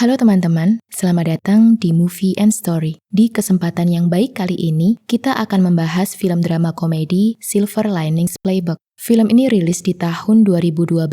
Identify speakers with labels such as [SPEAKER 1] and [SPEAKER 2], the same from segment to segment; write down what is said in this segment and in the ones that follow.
[SPEAKER 1] Halo teman-teman, selamat datang di Movie and Story. Di kesempatan yang baik kali ini, kita akan membahas film drama komedi Silver Linings Playbook. Film ini rilis di tahun 2012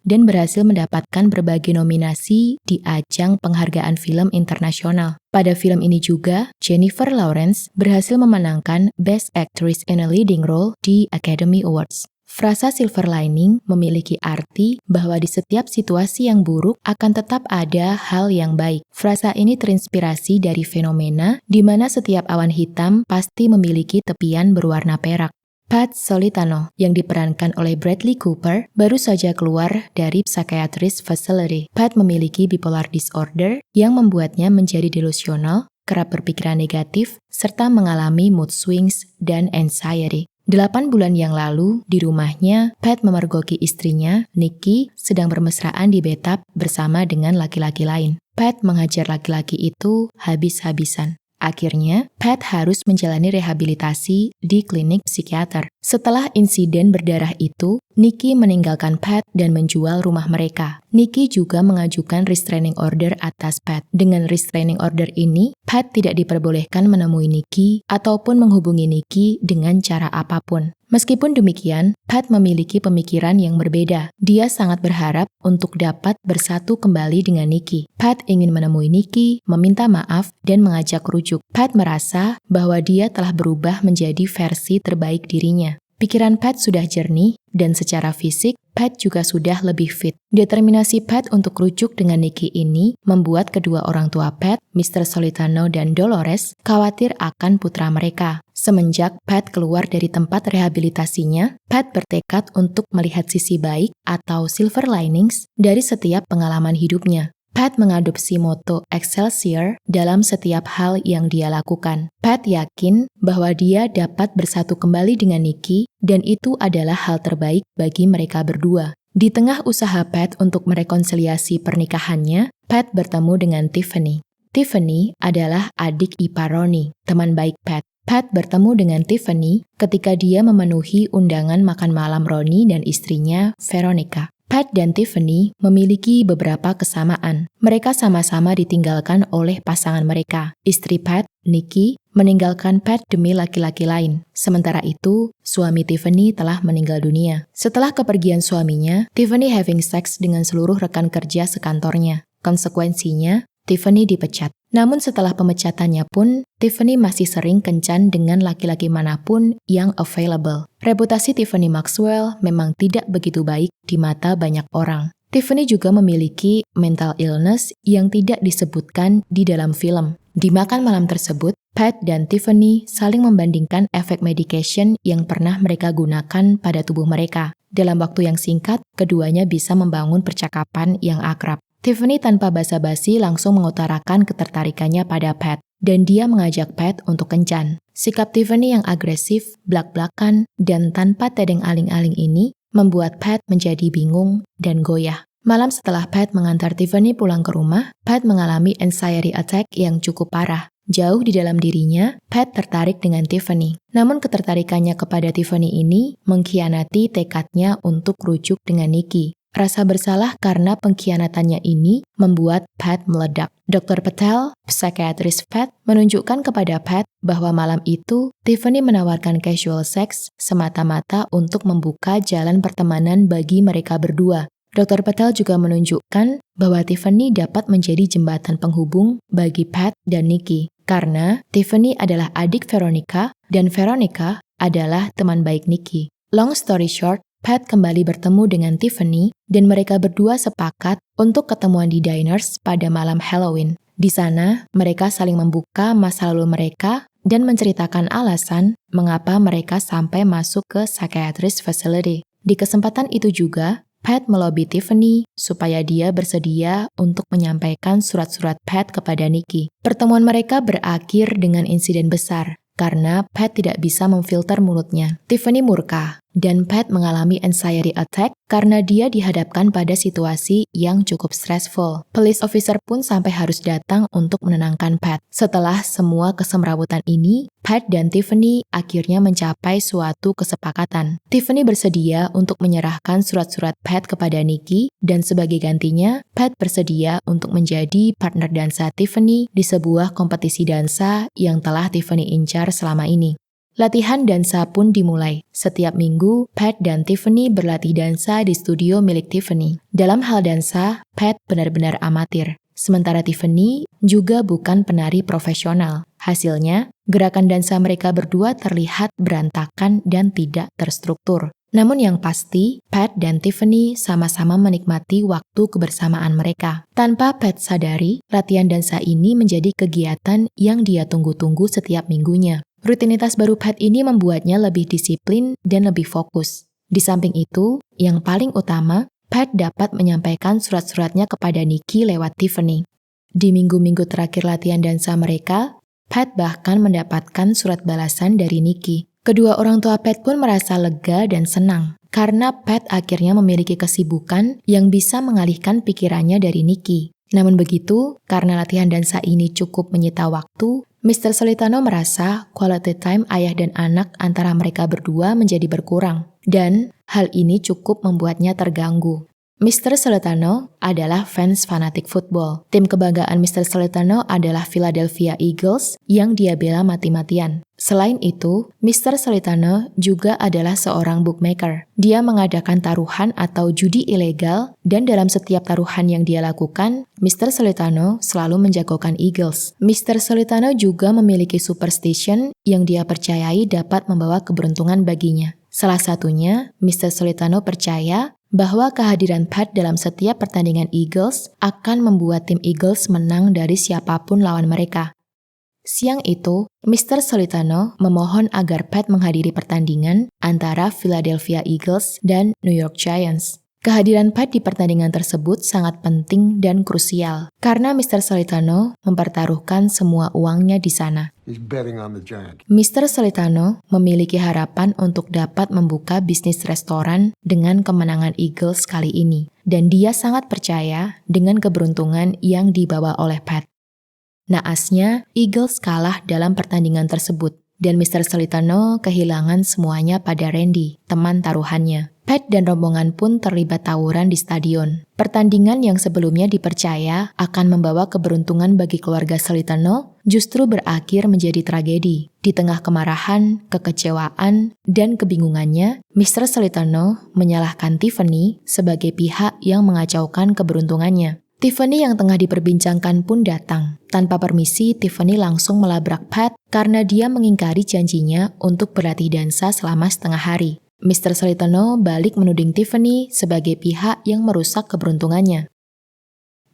[SPEAKER 1] dan berhasil mendapatkan berbagai nominasi di ajang penghargaan film internasional. Pada film ini juga, Jennifer Lawrence berhasil memenangkan Best Actress in a Leading Role di Academy Awards. Frasa silver lining memiliki arti bahwa di setiap situasi yang buruk akan tetap ada hal yang baik. Frasa ini terinspirasi dari fenomena di mana setiap awan hitam pasti memiliki tepian berwarna perak. Pat Solitano, yang diperankan oleh Bradley Cooper, baru saja keluar dari psychiatrist facility. Pat memiliki bipolar disorder yang membuatnya menjadi delusional, kerap berpikiran negatif, serta mengalami mood swings dan anxiety. 8 bulan yang lalu, di rumahnya, Pat memergoki istrinya, Nikki, sedang bermesraan di bathtub bersama dengan laki-laki lain. Pat menghajar laki-laki itu habis-habisan. Akhirnya, Pat harus menjalani rehabilitasi di klinik psikiater. Setelah insiden berdarah itu, Nikki meninggalkan Pat dan menjual rumah mereka. Nikki juga mengajukan restraining order atas Pat. Dengan restraining order ini, Pat tidak diperbolehkan menemui Nikki ataupun menghubungi Nikki dengan cara apapun. Meskipun demikian, Pat memiliki pemikiran yang berbeda. Dia sangat berharap untuk dapat bersatu kembali dengan Nikki. Pat ingin menemui Nikki, meminta maaf, dan mengajak rujuk. Pat merasa bahwa dia telah berubah menjadi versi terbaik dirinya. Pikiran Pat sudah jernih, dan secara fisik, Pat juga sudah lebih fit. Determinasi Pat untuk rujuk dengan Nikki ini membuat kedua orang tua Pat, Mr. Solitano dan Dolores, khawatir akan putra mereka. Semenjak Pat keluar dari tempat rehabilitasinya, Pat bertekad untuk melihat sisi baik atau silver linings dari setiap pengalaman hidupnya. Pat mengadopsi moto Excelsior dalam setiap hal yang dia lakukan. Pat yakin bahwa dia dapat bersatu kembali dengan Nikki dan itu adalah hal terbaik bagi mereka berdua. Di tengah usaha Pat untuk merekonsiliasi pernikahannya, Pat bertemu dengan Tiffany. Tiffany adalah adik ipar Ronnie, teman baik Pat. Pat bertemu dengan Tiffany ketika dia memenuhi undangan makan malam Ronnie dan istrinya, Veronica. Pat dan Tiffany memiliki beberapa kesamaan. Mereka sama-sama ditinggalkan oleh pasangan mereka. Istri Pat, Nikki, meninggalkan Pat demi laki-laki lain. Sementara itu, suami Tiffany telah meninggal dunia. Setelah kepergian suaminya, Tiffany having sex dengan seluruh rekan kerja sekantornya. Konsekuensinya, Tiffany dipecat. Namun setelah pemecatannya pun, Tiffany masih sering kencan dengan laki-laki manapun yang available. Reputasi Tiffany Maxwell memang tidak begitu baik di mata banyak orang. Tiffany juga memiliki mental illness yang tidak disebutkan di dalam film. Di makan malam tersebut, Pat dan Tiffany saling membandingkan efek medication yang pernah mereka gunakan pada tubuh mereka. Dalam waktu yang singkat, keduanya bisa membangun percakapan yang akrab. Tiffany tanpa basa-basi langsung mengutarakan ketertarikannya pada Pat, dan dia mengajak Pat untuk kencan. Sikap Tiffany yang agresif, blak-blakan, dan tanpa tedeng aling-aling ini membuat Pat menjadi bingung dan goyah. Malam setelah Pat mengantar Tiffany pulang ke rumah, Pat mengalami anxiety attack yang cukup parah. Jauh di dalam dirinya, Pat tertarik dengan Tiffany. Namun ketertarikannya kepada Tiffany ini mengkhianati tekadnya untuk rujuk dengan Nikki. Rasa bersalah karena pengkhianatannya ini membuat Pat meledak. Dr. Patel, psikiatris Pat, menunjukkan kepada Pat bahwa malam itu Tiffany menawarkan casual sex semata-mata untuk membuka jalan pertemanan bagi mereka berdua. Dr. Patel juga menunjukkan bahwa Tiffany dapat menjadi jembatan penghubung bagi Pat dan Nikki. Karena Tiffany adalah adik Veronica dan Veronica adalah teman baik Nikki. Long story short, Pat kembali bertemu dengan Tiffany dan mereka berdua sepakat untuk ketemuan di diners pada malam Halloween. Di sana, mereka saling membuka masa lalu mereka dan menceritakan alasan mengapa mereka sampai masuk ke psychiatrist facility. Di kesempatan itu juga, Pat melobi Tiffany supaya dia bersedia untuk menyampaikan surat-surat Pat kepada Nikki. Pertemuan mereka berakhir dengan insiden besar, karena Pat tidak bisa memfilter mulutnya. Tiffany murka, dan Pat mengalami anxiety attack karena dia dihadapkan pada situasi yang cukup stressful. Police officer pun sampai harus datang untuk menenangkan Pat. Setelah semua kesemrawutan ini, Pat dan Tiffany akhirnya mencapai suatu kesepakatan. Tiffany bersedia untuk menyerahkan surat-surat Pat kepada Nikki, dan sebagai gantinya, Pat bersedia untuk menjadi partner dansa Tiffany di sebuah kompetisi dansa yang telah Tiffany incar selama ini. Latihan dansa pun dimulai. Setiap minggu, Pat dan Tiffany berlatih dansa di studio milik Tiffany. Dalam hal dansa, Pat benar-benar amatir. Sementara Tiffany juga bukan penari profesional. Hasilnya, gerakan dansa mereka berdua terlihat berantakan dan tidak terstruktur. Namun yang pasti, Pat dan Tiffany sama-sama menikmati waktu kebersamaan mereka. Tanpa Pat sadari, latihan dansa ini menjadi kegiatan yang dia tunggu-tunggu setiap minggunya. Rutinitas baru Pat ini membuatnya lebih disiplin dan lebih fokus. Di samping itu, yang paling utama, Pat dapat menyampaikan surat-suratnya kepada Nikki lewat Tiffany. Di minggu-minggu terakhir latihan dansa mereka, Pat bahkan mendapatkan surat balasan dari Nikki. Kedua orang tua Pat pun merasa lega dan senang, karena Pat akhirnya memiliki kesibukan yang bisa mengalihkan pikirannya dari Nikki. Namun begitu, karena latihan dansa ini cukup menyita waktu, Mr. Solitano merasa quality time ayah dan anak antara mereka berdua menjadi berkurang, dan hal ini cukup membuatnya terganggu. Mr. Solitano adalah fans fanatik football. Tim kebanggaan Mr. Solitano adalah Philadelphia Eagles yang dia bela mati-matian. Selain itu, Mr. Solitano juga adalah seorang bookmaker. Dia mengadakan taruhan atau judi ilegal, dan dalam setiap taruhan yang dia lakukan, Mr. Solitano selalu menjagokan Eagles. Mr. Solitano juga memiliki superstition yang dia percayai dapat membawa keberuntungan baginya. Salah satunya, Mr. Solitano percaya bahwa kehadiran Pat dalam setiap pertandingan Eagles akan membuat tim Eagles menang dari siapapun lawan mereka. Siang itu, Mr. Solitano memohon agar Pat menghadiri pertandingan antara Philadelphia Eagles dan New York Giants. Kehadiran Pat di pertandingan tersebut sangat penting dan krusial, karena Mr. Solitano mempertaruhkan semua uangnya di sana. Mr. Solitano memiliki harapan untuk dapat membuka bisnis restoran dengan kemenangan Eagles kali ini, dan dia sangat percaya dengan keberuntungan yang dibawa oleh Pat. Naasnya, Eagles kalah dalam pertandingan tersebut, dan Mr. Solitano kehilangan semuanya pada Randy, teman taruhannya. Pat dan rombongan pun terlibat tawuran di stadion. Pertandingan yang sebelumnya dipercaya akan membawa keberuntungan bagi keluarga Solitano justru berakhir menjadi tragedi. Di tengah kemarahan, kekecewaan, dan kebingungannya, Mr. Solitano menyalahkan Tiffany sebagai pihak yang mengacaukan keberuntungannya. Tiffany yang tengah diperbincangkan pun datang. Tanpa permisi, Tiffany langsung melabrak Pat karena dia mengingkari janjinya untuk berlatih dansa selama setengah hari. Mr. Solitano balik menuding Tiffany sebagai pihak yang merusak keberuntungannya.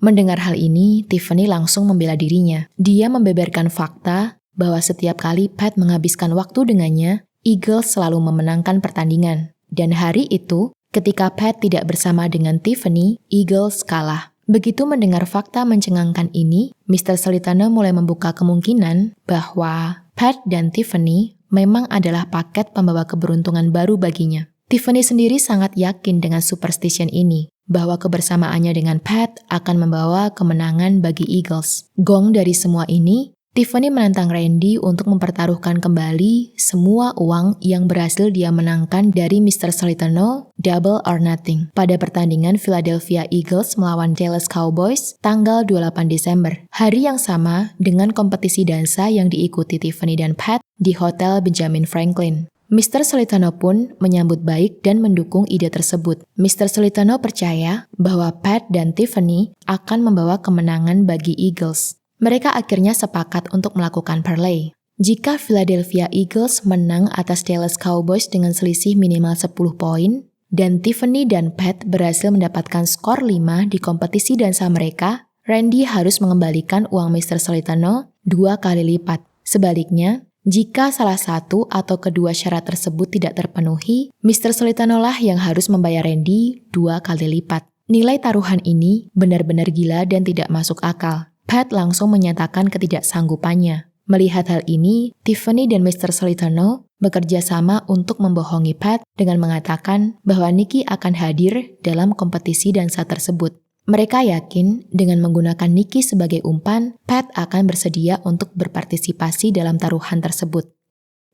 [SPEAKER 1] Mendengar hal ini, Tiffany langsung membela dirinya. Dia membeberkan fakta bahwa setiap kali Pat menghabiskan waktu dengannya, Eagles selalu memenangkan pertandingan. Dan hari itu, ketika Pat tidak bersama dengan Tiffany, Eagles kalah. Begitu mendengar fakta mencengangkan ini, Mr. Solitano mulai membuka kemungkinan bahwa Pat dan Tiffany memang adalah paket pembawa keberuntungan baru baginya. Tiffany sendiri sangat yakin dengan superstition ini, bahwa kebersamaannya dengan Pat akan membawa kemenangan bagi Eagles. Gong dari semua ini, Tiffany menantang Randy untuk mempertaruhkan kembali semua uang yang berhasil dia menangkan dari Mr. Solitano, Double or Nothing, pada pertandingan Philadelphia Eagles melawan Dallas Cowboys tanggal 28 Desember. Hari yang sama dengan kompetisi dansa yang diikuti Tiffany dan Pat di Hotel Benjamin Franklin. Mr. Solitano pun menyambut baik dan mendukung ide tersebut. Mr. Solitano percaya bahwa Pat dan Tiffany akan membawa kemenangan bagi Eagles. Mereka akhirnya sepakat untuk melakukan parlay. Jika Philadelphia Eagles menang atas Dallas Cowboys dengan selisih minimal 10 poin, dan Tiffany dan Pat berhasil mendapatkan skor 5 di kompetisi dansa mereka, Randy harus mengembalikan uang Mr. Solitano 2 kali lipat. Sebaliknya, jika salah satu atau kedua syarat tersebut tidak terpenuhi, Mr. Solitano lah yang harus membayar Randy 2 kali lipat. Nilai taruhan ini benar-benar gila dan tidak masuk akal. Pat langsung menyatakan ketidaksanggupannya. Melihat hal ini, Tiffany dan Mr. Solitano bekerja sama untuk membohongi Pat dengan mengatakan bahwa Nikki akan hadir dalam kompetisi dansa tersebut. Mereka yakin dengan menggunakan Nikki sebagai umpan, Pat akan bersedia untuk berpartisipasi dalam taruhan tersebut.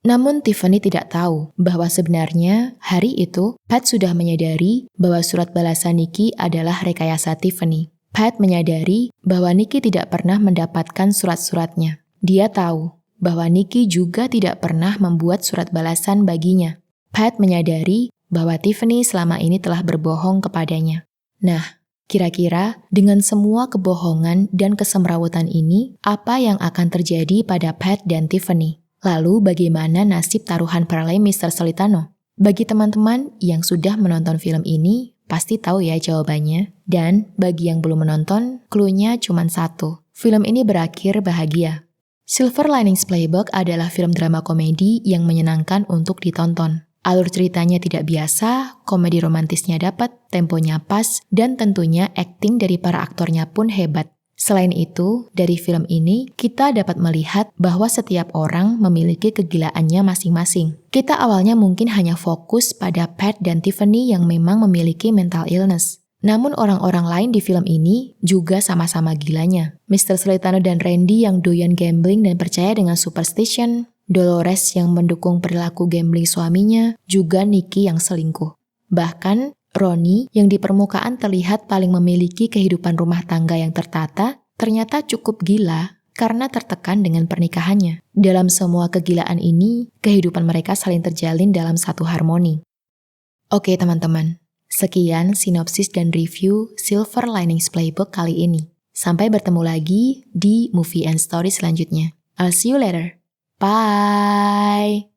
[SPEAKER 1] Namun Tiffany tidak tahu bahwa sebenarnya hari itu Pat sudah menyadari bahwa surat balasan Nikki adalah rekayasa Tiffany. Pat menyadari bahwa Nikki tidak pernah mendapatkan surat-suratnya. Dia tahu bahwa Nikki juga tidak pernah membuat surat balasan baginya. Pat menyadari bahwa Tiffany selama ini telah berbohong kepadanya. Nah, kira-kira dengan semua kebohongan dan kesemrawutan ini, apa yang akan terjadi pada Pat dan Tiffany? Lalu bagaimana nasib taruhan parlay Mr. Solitano? Bagi teman-teman yang sudah menonton film ini, pasti tahu ya jawabannya. Dan bagi yang belum menonton, clue-nya cuma satu. Film ini berakhir bahagia. Silver Linings Playbook adalah film drama komedi yang menyenangkan untuk ditonton. Alur ceritanya tidak biasa, komedi romantisnya dapat, temponya pas, dan tentunya akting dari para aktornya pun hebat. Selain itu, dari film ini, kita dapat melihat bahwa setiap orang memiliki kegilaannya masing-masing. Kita awalnya mungkin hanya fokus pada Pat dan Tiffany yang memang memiliki mental illness. Namun orang-orang lain di film ini juga sama-sama gilanya. Mr. Solitano dan Randy yang doyan gambling dan percaya dengan superstition, Dolores yang mendukung perilaku gambling suaminya, juga Nikki yang selingkuh. Bahkan, Ronnie yang di permukaan terlihat paling memiliki kehidupan rumah tangga yang tertata, ternyata cukup gila karena tertekan dengan pernikahannya. Dalam semua kegilaan ini, kehidupan mereka saling terjalin dalam satu harmoni. Oke teman-teman, sekian sinopsis dan review Silver Linings Playbook kali ini. Sampai bertemu lagi di Movie and Story selanjutnya. I'll see you later. Bye!